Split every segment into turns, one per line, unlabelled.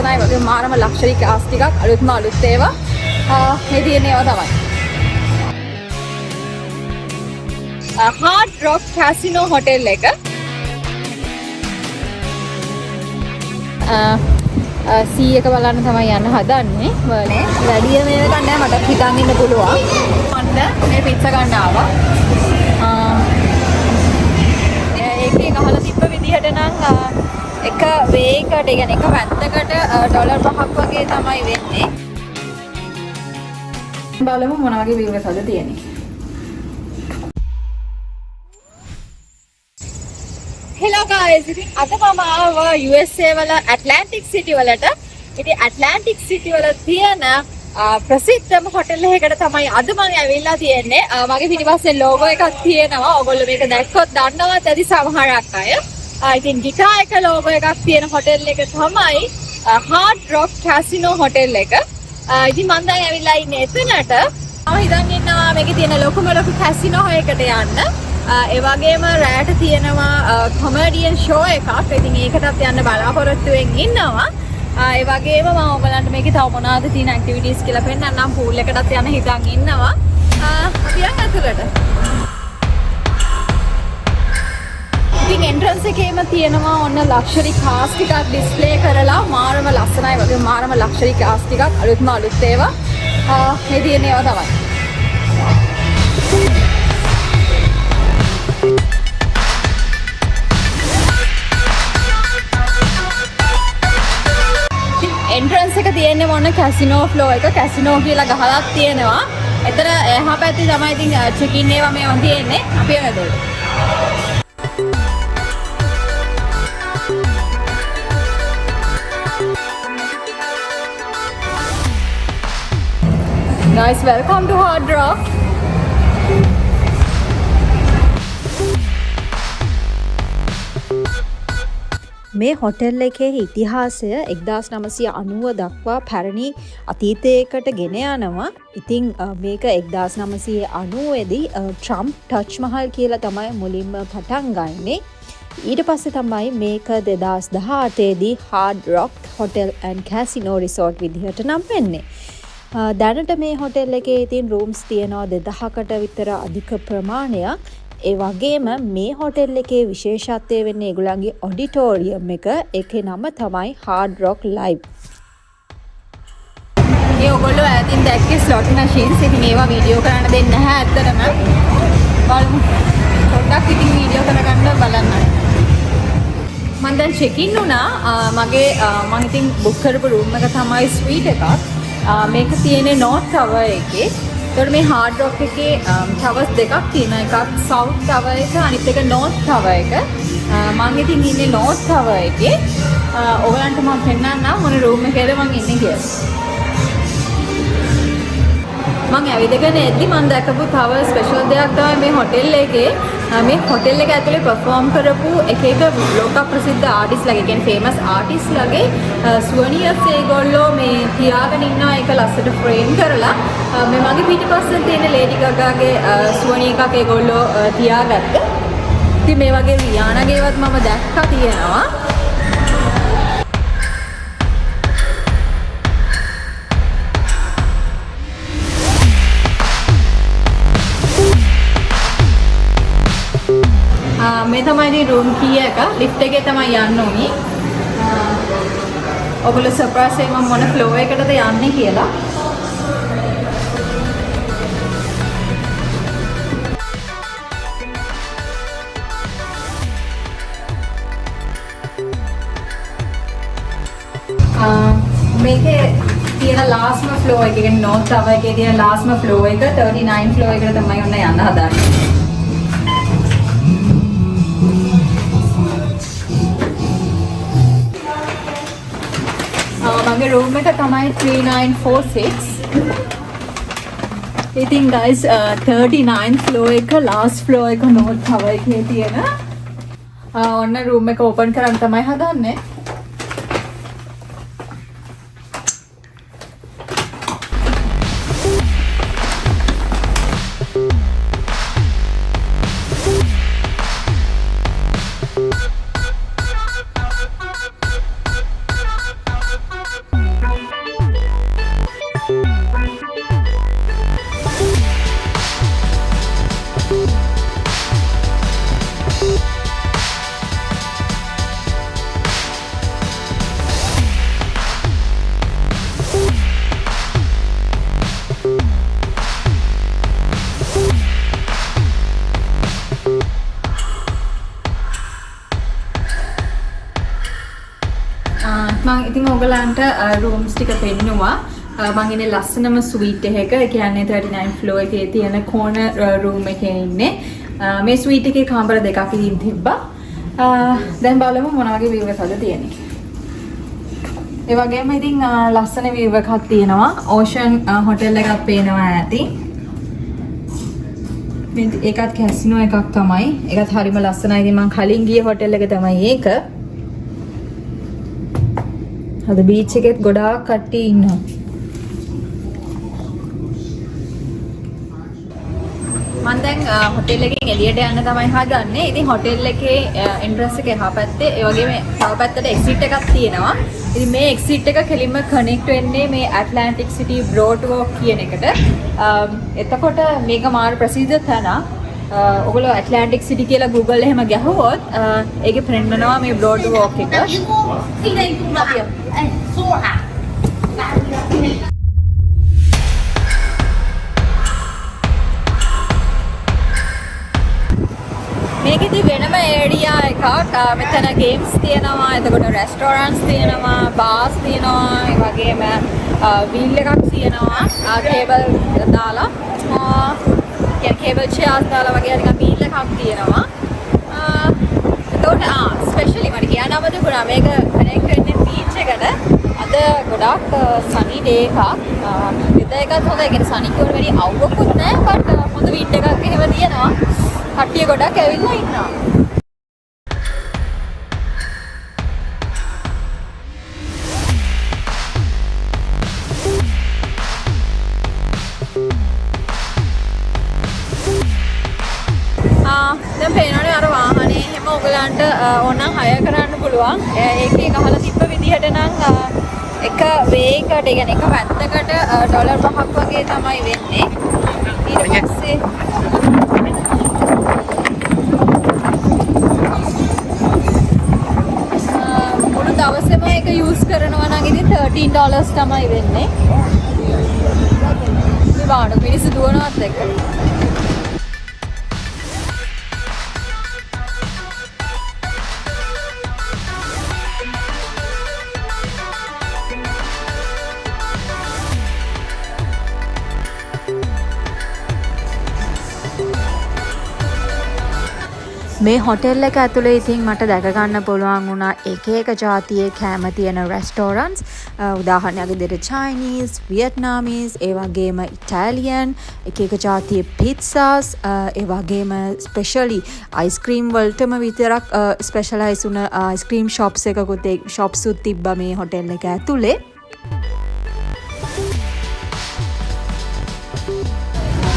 ලස්සනයි වගේ මාරම luxury class ටිකක් අලුත්ම අලුත් ඒවා මේ තියෙන ඒවා තමයි. Hard Rock Casino Hotel එක. C එක බලන්න තමයි යන්න හදන්නේ. වනේ වැඩි මේක නෑ මට හිතන් ඉන්න පුළුවන්. මට මේ පිට්සා ගන්න ආවා. ඒකේ ගහලා තිබ්බ විදිහට නම් එක වේයකට, ඒ කියන්නේ එක පැත්තකට ඩොලර් 5ක් වගේ තමයි වෙන්නේ. බලමු මොන වගේ view එකක්ද තියෙන්නේ. Hello guys, අද මම ආවා USA වල Atlantic City වලට. ඉතින් Atlantic City වල තියෙන ප්‍රසිද්ධම හොටෙල් එකකට තමයි අද මම ඇවිල්ලා තියෙන්නේ. මගේ පිටිපස්සේ ලෝගෝ එකක් තියෙනවා. ඔයගොල්ලෝ මේක දැක්කොත් දන්නවත් ඇති සමහරක් අය. ඉතින් ගිටා එක ලෝගෝ එකක් තියෙන හොටෙල් එක තමයි Hard Rock Casino Hotel එක. ඉතින් මම දැන් ඇවිල්ලා ඉන්නේ එතනට. මම හිතන් ඉන්නවා මේකේ තියෙන ලොකුම ලොකු කැසිනෝ එකකට යන්න. ඒ වගේම රැට තියෙනවා කොමඩියන් ෂෝ එකක්. ඉතින් ඒකටත් යන්න බලාපොරොත්තුෙන් ඉන්නවා. ඒ වගේම මම ඔයගලන්ට මේකේ තව මොනවාද තියෙන ඇක්ටිවිටීස් කියලා පෙන්නන්නම්. පූල් එකටත් යන්න හිතන් ඉන්නවා. අපි යන්න ඇතුළට. ඉතින් එන්ට්‍රන්ස් එකේම තියෙනවා ඔන්න ලක්ෂරි කාස් ටිකක් ඩිස්ප්ලේ කරලා මාරම ලස්සනයි වගේ මාරම ලක්ෂරි කාස් ටිකක් අලුත්ම අලුත් ඒවා මේ තියෙන ඒවා තමයි. එන්ට්‍රන්ස් එක තියෙන්නේ මොන කැසිනෝ ෆ්ලෝ එක. කැසිනෝ කියලා ගහලා තියෙනවා. එතන එහා පැත්තේ තමයි ඉතින් චෙක් ඉන් ඒවා මේවා තියෙන්නේ. අපි යනවා. Guys, welcome to Hard Rock.
මේ හොටෙල් එකේ ඉතිහාසය 1990 දක්වා පැරණි අතීතයකට ගෙන යනවා. ඉතින් මේක 1990 දී ට්‍රම්ප් ටච් මහල් කියලා තමයි මුලින්ම පටන් ගන්නේ. ඊට පස්සේ තමයි මේක 2018 දී Hard Rock Hotel and Casino Resort විදිහට නම් වෙන්නේ. දැනට මේ හොටෙල් එකේ ඉතින් රූම්ස් තියෙනවා 2000කට විතර අධික ප්‍රමාණයක්. ඒ වගේම මේ හොටෙල් එකේ විශේෂත්වය වෙන්නේ ඒගොල්ලන්ගේ ඔඩිටෝරියම් එක. ඒකේ නම තමයි Hard Rock Live.
මේ ඔයගොල්ලෝ ඈතින් දැක්කේ ස්ලොට් මැෂින්ස්. ඉතින් ඒවා වීඩියෝ කරන්න දෙන්නේ නැහැ ඇත්තටම. බලමු. පොඩ්ඩක් ඉතින් වීඩියෝ කරගන්න බලන්න. මම දැන් චෙක් ඉන් වුණා. මගේ මම ඉතින් බුක් කරපු රූම් එක තමයි ස්වීට් එකක්. මේක තියෙන්නේ North Tower එකේ. ඒතකොට මේ Hard Rock එකේ towers දෙකක් තියෙනවා. එකක් South Tower එක, අනිත් එක North Tower එක. මම ඉතින් ඉන්නේ North Tower එකේ. ඔයගලන්ට මම පෙන්නන්නම් මොන රූම් එකේද මම ඉන්නේ කියලා. මම ඇවිදගෙන එද්දි මම දැකපු තව ස්පෙෂල් දෙයක් තමයි මේ හොටෙල් එකේ. මේ හොටෙල් එක ඇතුලේ perform කරපු එක ලෝක ප්‍රසිද්ධ ආටිස්ට්ලාගේ, කියන්නේ famous ආටිස්ට්ලාගේ සුවනියර්ස් ඒගොල්ලෝ මේ තියාගෙන ඉන්නවා. ඒක ලස්සට ෆ්‍රේම් කරලා මේ මගේ පිටිපස්සෙන් තියෙන ලේඩි ගගාගේ සුවනි එකක් ඒගොල්ලෝ තියාගත්තා. ඉතින් මේ වගේ රියානාගේවත් මම දැක්කා තියෙනවා. මේ තමයි ඉතින් රූම් කී එක. ලිෆ්ට් එකේ තමයි යන්න ඕනි. ඔයගොල්ලෝ සර්ප්‍රයිස් වෙයි මම මොන ෆ්ලෝ එකකටද යන්නේ කියලා. මේකේ තියෙන ලාස්ට්ම ෆ්ලෝ එක, කියන්නේ North Tower එකේ තියෙන ලාස්ට්ම ෆ්ලෝ එක 39 ෆ්ලෝ එකට තමයි ඔන්න යන්න හදන්නේ. මගේ රූම් එක තමයි 3946. ඉතින් guys 39 floor එක last floor එක North Tower එකේ තියෙන ඔන්න රූම් එක ඕපන් කරන්න තමයි හදන්නේ. මම ඉතින් ඔයගලන්ට රූම්ස් ටික පෙන්නුවා. මම ඉන්නේ ලස්සනම ස්වීට් එකක. ඒ කියන්නේ 39 ෆ්ලෝර් එකේ තියෙන කෝනර් රූම් එකේ ඉන්නේ. මේ ස්වීට් එකේ කාමර දෙකක් ඉදින් තිබ්බා. දැන් බලමු මොන වගේ view එකක්ද තියෙන්නේ. ඒ වගේම ඉතින් ලස්සන view එකක් තියෙනවා. ඕෂන් හොටෙල් එකක් පේනවා ඇති. ඒකත් කැසිනෝ එකක් තමයි. ඒකත් හරිම ලස්සනයි. ඉතින් මම කලින් ගිය හොටෙල් එක තමයි ඒක. අද බීච් එකෙත් ගොඩාක් කට්ටිය ඉන්නවා. මම දැන් හොටෙල් එකෙන් එළියට යන්න තමයි හදන්නේ. ඉතින් හොටෙල් එකේ එන්ට්‍රන්ස් එක එහා පැත්තේ ඒ වගේම තව පැත්තට එක්සිට් එකක් තියෙනවා. ඉතින් මේ එක්සිට් එක කෙලින්ම කනෙක්ට් වෙන්නේ මේ ඇට්ලාන්ටික් සිටි බ්‍රෝඩ් වෝක් කියන එකට. එතකොට මේක මාර ප්‍රසිද්ධ තැන. ඔයගොල්ලෝ ඇට්ලාන්ටික් සිටි කියලා Google එහෙම ගැහුවොත් ඒකේ පෙන්නනවා මේ බ්‍රෝඩ් වෝක් එක. මේකෙදි වෙනම ඒරියා එකක්. මෙතන ගේම්ස් තියෙනවා, එතකොට රෙස්ටෝරන්ට්ස් තියෙනවා, බාර්ස් තියෙනවා, ඒ වගේම වීල් එකක් තියෙනවා. කේබල් දාලා කේබල් චෙයාර්ස් දාලා වගේ නිකන් වීල් එකක් තියෙනවා. එතකොට ස්පෙෂලි මට කියන්න අමතකුණා මේක කනෙක්ට් වෙන්නේ බීච් එකට. අද ගොඩාක් සනි ඩේ එකක්. වෙදර් එකත් හොඳයි. ඒ කියන්නේ සනි කියවට වැඩි අවුවකුත් නැහැ. බට් හොඳ වින්ඩ් එකක් එහෙම තියෙනවා. කට්ටිය ගොඩක් ඇවිල්ලා ඉන්නවා. දැන් පේනවනේ අර වාහනේ හැම ඔයගලන්ට ඕනනම් හය කරන්න පුළුවන්. ඒකේ ගහලා තිබ්බ විදිහට නම් එක වේ එකට, ඒ කියන්නේ එක පැත්තකට ඩොලර් 5ක් වගේ තමයි වෙන්නේ. ඊට පස්සේ මුළු දවසේම ඒක යූස් කරනවා නම් ඉතින් $13 තමයි වෙන්නේ. මේ වාහන මිනිස්සු දුවනවත් එක්ක.
මේ හොටෙල් එක ඇතුලේ ඉතින් මට දැක ගන්න පුළුවන් වුණා එක එක ජාතියේ කෑම තියෙන රෙස්ටෝරන්ට්ස්. උදාහරණයක් විදිහට චයිනීස්, වියට්නාමීස්, ඒ වගේම ඉටාලියන්, එක එක ජාතියේ පිට්සාස්, ඒ වගේම ස්පෙෂලි අයිස්ක්‍රීම් වලටම විතරක් ස්පෙෂලයිස් වුණ අයිස්ක්‍රීම් ෂොප්ස් එකකුත් ෂොප්ස් උත් තිබ්බා මේ හොටෙල් එක ඇතුලේ.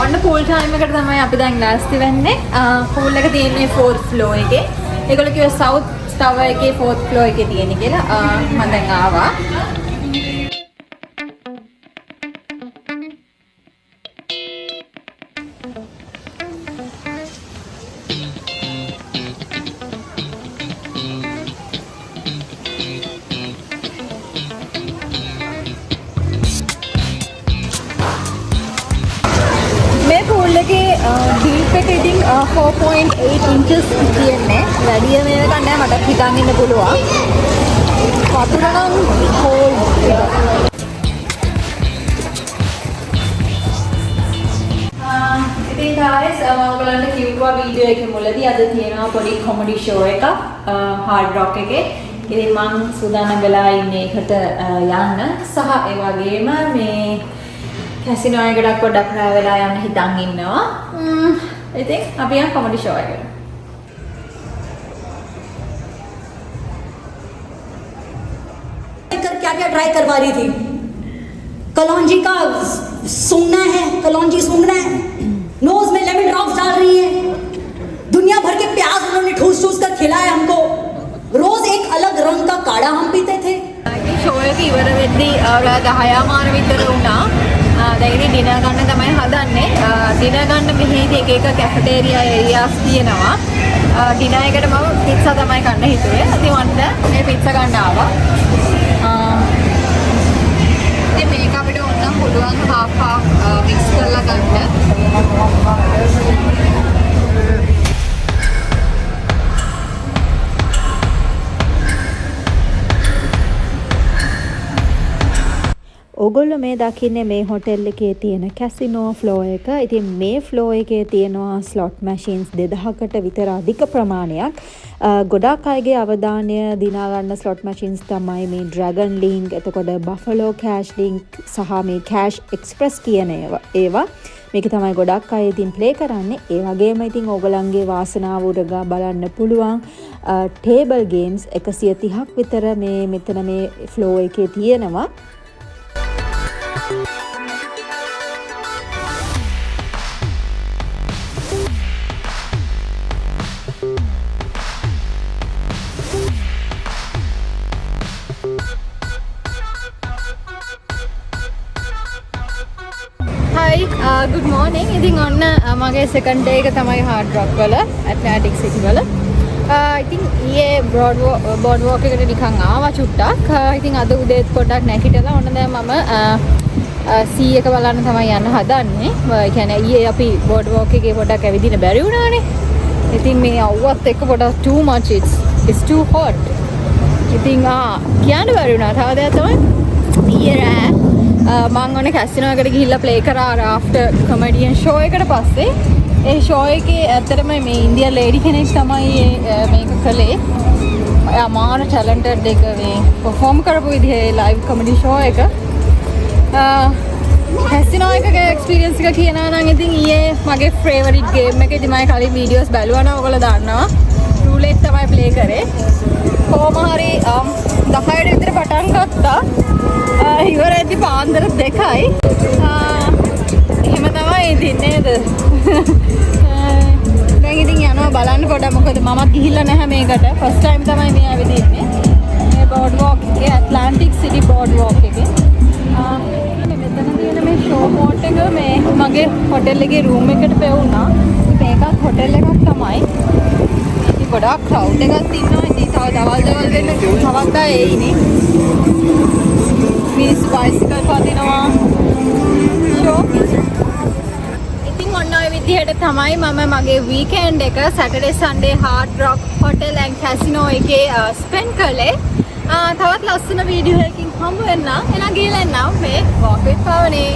ඔන්න පූල් ටයිම් එකට තමයි අපි දැන් ලෑස්ති වෙන්නේ. පූල් එක තියෙන්නේ 4th ෆ්ලෝර් එකේ. ඒගොල්ලෝ කිව්වා සවුත් ටවර් එකේ 4th ෆ්ලෝර් එකේ තියෙන්නේ කියලා. මම දැන් ආවා. ඩීප් එක ඉතින් 4.8 inches තියෙන්නේ. වැඩිය මේක නැහැ මට හිතන් ඉන්න පුළුවන්. වතුර නම් cold. ඉතින් guys මම ඔයගලන්ට කිව්වා වීඩියෝ එකේ මුලදී අද තියෙනවා පොඩි කොමඩි ෂෝ එකක් හાર્ඩ් රොක් එකේ. ඉතින් මම සූදානම් වෙලා ඉන්නේ ඒකට යන්න. සහ ඒ වගේම මේ කැසිනෝ එකකට පොඩ්ඩක් රැ වෙලා යන්න හිතන් ඉන්නවා. ඉතින් අපි යන් කොමඩි ෂෝ එකට.
क्या क्या ट्राई करवा रही थी? कलौंजी का सूंघना है, कलौंजी सूंघना है, नोज में लेमन ड्रॉप्स डाल रही है, दुनिया भर के प्याज उन्होंने ठूस ठूस कर खिलाया हमको, रोज एक अलग रंग का काढ़ा हम पीते थे.
ෂෝ එක ඉවර වෙද්දී 10 මාර විතර වුණා. දැන් ඉතින් ඩිනර් ගන්න තමයි හදන්නේ. ඩිනර් ගන්න මෙහෙදී එක එක කැෆෙටේරියා ඒරියාස් තියෙනවා. ඩිනර් එකට මම පිට්සා තමයි ගන්න හිතුවේ. ඉතින් වන්න මේ පිට්සා ගන්න ආවා. ඉතින් මේක අපිට ඕනනම් පුළුවන් half mix කරලා ගන්න.
ඕගොල්ලෝ මේ දකින්නේ මේ හොටෙල් එකේ තියෙන කැසිනෝ ෆ්ලෝ එක. ඉතින් මේ ෆ්ලෝ එකේ තියෙනවා ස්ලොට් මැෂින්ස් 2000කට විතර අධික ප්‍රමාණයක්. ගොඩාක් අයගේ අවධානය දිනා ගන්න ස්ලොට් මැෂින්ස් තමයි මේ ඩ්‍රැගන් ලින්ක්, එතකොට බෆලෝ කෑෂ් ලින්ක් සහ මේ කෑෂ් එක්ස්ප්‍රස් කියන ඒවා. මේක තමයි ගොඩක් අය ඉතින් ප්ලේ කරන්නේ. ඒ වගේම ඉතින් ඕගලන්ගේ වාසනාව උරගා බලන්න පුළුවන් ටේබල් ගේම්ස් 130ක් විතර මෙතන මේ ෆ්ලෝ එකේ තියෙනවා.
Hi, good morning. ඉතින් ඔන්න මගේ second day එක තමයි Hard Rock වල Atlantic City වල. ඉතින් ඊයේ boardwalk එකට නිකන් ආවා චුට්ටක්. ඉතින් අද උදේත් පොඩ්ඩක් නැගිටලා ඔන්න දැන් මම sea එක බලන්න තමයි යන්න හදන්නේ. ඒ කියන්නේ ඊයේ අපි boardwalk එකේ පොඩ්ඩක් ඇවිදින්න බැරි වුණානේ. ඉතින් මේ අවුවත් එක්ක පොඩ්ඩක් too much, it's too hot. ඉතින් කියන්න බැරි වුණා. තව දෙයක් තමයි ඊයේ රෑ මං ඔන්න කැසිනෝ එකට ගිහිල්ලා ප්ලේ කරා ආෆ්ටර් කොමෙඩියන් ෂෝ එකට පස්සේ. ඒ ෂෝ එකේ ඇත්තටම මේ ඉන්දියන් ලේඩි කෙනෙක් තමයි මේක කළේ. අමාර ටැලන්ටඩ් එක මේ පර්ෆෝම් කරපු විදිහේ ලයිව් කොමෙඩි ෂෝ එක. කැසිනෝ එකේ එක්ස්පීරියන්ස් එක කියනවා නම් ඉතින් ඊයේ මගේ ෆේවරිට් ගේම් එකේදී මම කලින් වීඩියෝස් බැලුවා නම් ඔයගොල්ලෝ දන්නවා. රූලෙට් තමයි ප්ලේ කරේ. කොහොම හරි 10ට විතර පටන් ගත්තා. ඉවරෙද්දි පාන්දර 2යි. එහෙම තමයි ඉතින් නේද? දැන් ඉතින් යනවා බලන්න පොඩ්ඩක්. මොකද මමත් ගිහිල්ලා නැහැ මේකට. ෆස්ට් ටයිම් තමයි මේ ඇවිදින්නේ. මේ බෝඩ්වॉक එකේ ඇට්ලාන්ටික් සිටි බෝඩ්වॉक එකේ. මෙතන තියෙන මේ ෂෝ බෝට් එක මේ මගේ හොටෙල් එකේ රූම් එකට පෙවුනා. මේකත් හොටෙල් එකක් තමයි. ඉතින් ගොඩාක් ක්‍රවුඩ් එකක් තියෙනවා. ඉතින් තව දවල් වෙන්න තවත් අය එයිනේ. මිනිස්සු බයිසිකල් පදිනවා. ඉතින් ඔන්න ඔය විදිහට තමයි මම මගේ වීකෙන්ඩ් එක Saturday Sunday Hard Rock Hotel and Casino එකේ ස්පෙන්ඩ් කළේ. තවත් ලස්සන වීඩියෝ එකකින් හම්බ වෙන්න. එහෙනම් ගිහලා එන්නම් මේ walk with Pavani.